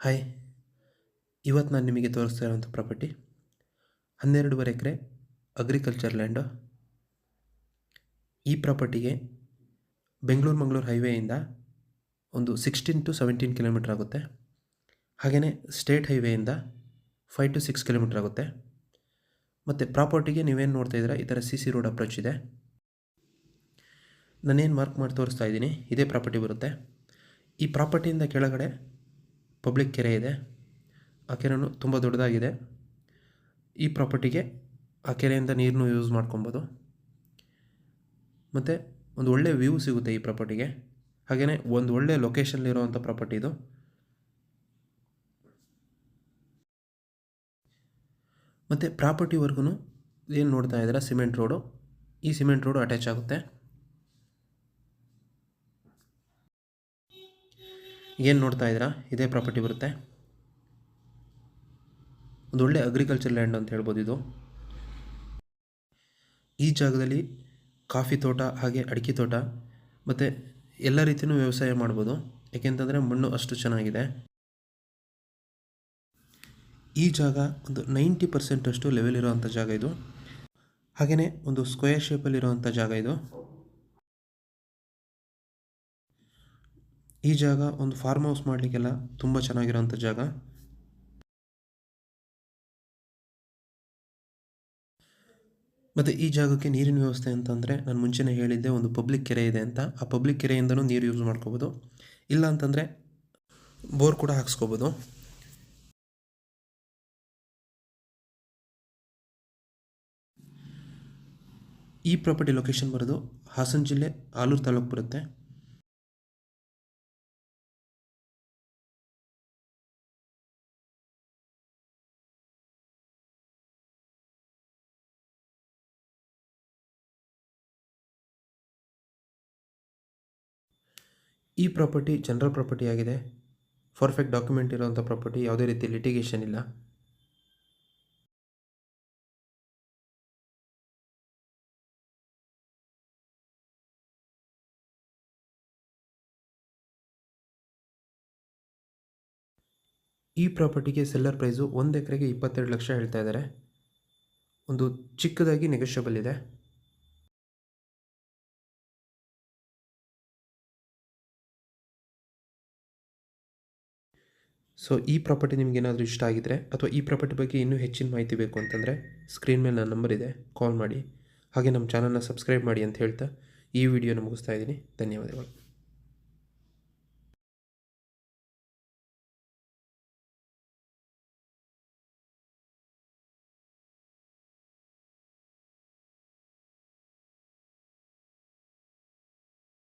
Hi, ಇವತ್ತು ನಾನು ನಿಮಗೆ ತೋರಿಸ್ತಾ ಇರೋಂಥ ಪ್ರಾಪರ್ಟಿ 12.5 ಎಕರೆ ಅಗ್ರಿಕಲ್ಚರ್ ಲ್ಯಾಂಡು. ಈ ಪ್ರಾಪರ್ಟಿಗೆ ಬೆಂಗಳೂರು-ಮಂಗಳೂರು ಹೈವೇಯಿಂದ ಒಂದು 16 to 17 ಕಿಲೋಮೀಟರ್ ಆಗುತ್ತೆ. ಹಾಗೆಯೇ ಸ್ಟೇಟ್ ಹೈವೇಯಿಂದ 5 to 6 ಕಿಲೋಮೀಟರ್ ಆಗುತ್ತೆ. ಮತ್ತು ಪ್ರಾಪರ್ಟಿಗೆ ನೀವೇನು ನೋಡ್ತಾ ಇದ್ದೀರಾ, ಈ ಥರ CC ರೋಡ್ ಅಪ್ರೋಚ್ ಇದೆ. ನಾನೇನು ಮಾರ್ಕ್ ಮಾಡಿ ತೋರಿಸ್ತಾ ಇದ್ದೀನಿ, ಇದೇ ಪ್ರಾಪರ್ಟಿ ಬರುತ್ತೆ. ಈ ಪ್ರಾಪರ್ಟಿಯಿಂದ ಕೆಳಗಡೆ ಪಬ್ಲಿಕ್ ಕೆರೆ ಇದೆ. ಆ ಕೆರೆನೂ ತುಂಬ ದೊಡ್ಡದಾಗಿದೆ. ಈ ಪ್ರಾಪರ್ಟಿಗೆ ಆ ಕೆರೆಯಿಂದ ನೀರನ್ನು ಯೂಸ್ ಮಾಡ್ಕೊಬೋದು. ಮತ್ತು ಒಂದು ಒಳ್ಳೆಯ ವ್ಯೂ ಸಿಗುತ್ತೆ ಈ ಪ್ರಾಪರ್ಟಿಗೆ. ಹಾಗೆಯೇ ಒಂದು ಒಳ್ಳೆಯ ಲೊಕೇಶನ್ಲಿರೋವಂಥ ಪ್ರಾಪರ್ಟಿ ಇದು. ಮತ್ತು ಪ್ರಾಪರ್ಟಿವರೆಗೂ ಏನು ನೋಡ್ತಾ ಇದ್ದೀರಾ, ಸಿಮೆಂಟ್ ರೋಡು. ಈ ಸಿಮೆಂಟ್ ರೋಡು ಅಟ್ಯಾಚ್ ಆಗುತ್ತೆ. ಏನು ನೋಡ್ತಾ ಇದ್ದೀರಾ, ಇದೇ ಪ್ರಾಪರ್ಟಿ ಬರುತ್ತೆ. ಒಂದು ಒಳ್ಳೆ ಅಗ್ರಿಕಲ್ಚರ್ ಲ್ಯಾಂಡ್ ಅಂತ ಹೇಳ್ಬೋದು ಇದು. ಈ ಜಾಗದಲ್ಲಿ ಕಾಫಿ ತೋಟ ಹಾಗೆ ಅಡಿಕೆ ತೋಟ ಮತ್ತು ಎಲ್ಲ ರೀತಿಯೂ ವ್ಯವಸಾಯ ಮಾಡ್ಬೋದು. ಏಕೆಂತಂದರೆ ಮಣ್ಣು ಅಷ್ಟು ಚೆನ್ನಾಗಿದೆ. ಈ ಜಾಗ ಒಂದು 90% ಅಷ್ಟು ಲೆವೆಲ್ ಇರೋವಂಥ ಜಾಗ ಇದು. ಹಾಗೆಯೇ ಒಂದು ಸ್ಕ್ವೇರ್ ಶೇಪಲ್ಲಿರೋವಂಥ ಜಾಗ ಇದು. ಈ ಜಾಗ ಒಂದು ಫಾರ್ಮ್ ಹೌಸ್ ಮಾಡಲಿಕ್ಕೆಲ್ಲ ತುಂಬ ಚೆನ್ನಾಗಿರೋವಂಥ ಜಾಗ. ಮತ್ತು ಈ ಜಾಗಕ್ಕೆ ನೀರಿನ ವ್ಯವಸ್ಥೆ ಅಂತಂದರೆ ನಾನು ಮುಂಚೆನೇ ಹೇಳಿದ್ದೆ, ಒಂದು ಪಬ್ಲಿಕ್ ಕೆರೆ ಇದೆ ಅಂತ. ಆ ಪಬ್ಲಿಕ್ ಕೆರೆಯಿಂದನೂ ನೀರು ಯೂಸ್ ಮಾಡ್ಕೋಬೋದು. ಇಲ್ಲ ಅಂತಂದರೆ ಬೋರ್ ಕೂಡ ಹಾಕ್ಸ್ಕೋಬೋದು. ಈ ಪ್ರಾಪರ್ಟಿ ಲೊಕೇಶನ್ ಬರೋದು ಹಾಸನ ಜಿಲ್ಲೆ ಆಲೂರು ತಾಲೂಕು ಬರುತ್ತೆ. ಈ ಪ್ರಾಪರ್ಟಿ ಜನರಲ್ ಪ್ರಾಪರ್ಟಿ ಆಗಿದೆ. ಪರ್ಫೆಕ್ಟ್ ಡಾಕ್ಯುಮೆಂಟ್ ಇರೋವಂಥ ಪ್ರಾಪರ್ಟಿ, ಯಾವುದೇ ರೀತಿ ಲಿಟಿಗೇಷನ್ ಇಲ್ಲ. ಈ ಪ್ರಾಪರ್ಟಿಗೆ ಸೆಲ್ಲರ್ ಪ್ರೈಸು 1 ಎಕರೆಗೆ 22 ಲಕ್ಷ ಹೇಳ್ತಾ ಇದ್ದಾರೆ. ಒಂದು ಚಿಕ್ಕದಾಗಿ ನೆಗೋಷಿಯಬಲ್ ಇದೆ. ಸೊ ಈ ಪ್ರಾಪರ್ಟಿ ನಿಮಗೇನಾದರೂ ಇಷ್ಟ ಆಗಿದರೆ ಅಥವಾ ಈ ಪ್ರಾಪರ್ಟಿ ಬಗ್ಗೆ ಇನ್ನೂ ಹೆಚ್ಚಿನ ಮಾಹಿತಿ ಬೇಕು ಅಂತಂದರೆ ಸ್ಕ್ರೀನ್ ಮೇಲೆ ನನ್ನ ನಂಬರ್ ಇದೆ, ಕಾಲ್ ಮಾಡಿ. ಹಾಗೆ ನಮ್ಮ ಚಾನಲ್ನ ಸಬ್ಸ್ಕ್ರೈಬ್ ಮಾಡಿ ಅಂತ ಹೇಳ್ತಾ ಈ ವಿಡಿಯೋನ ಮುಗಿಸ್ತಾ ಇದ್ದೀನಿ. ಧನ್ಯವಾದಗಳು.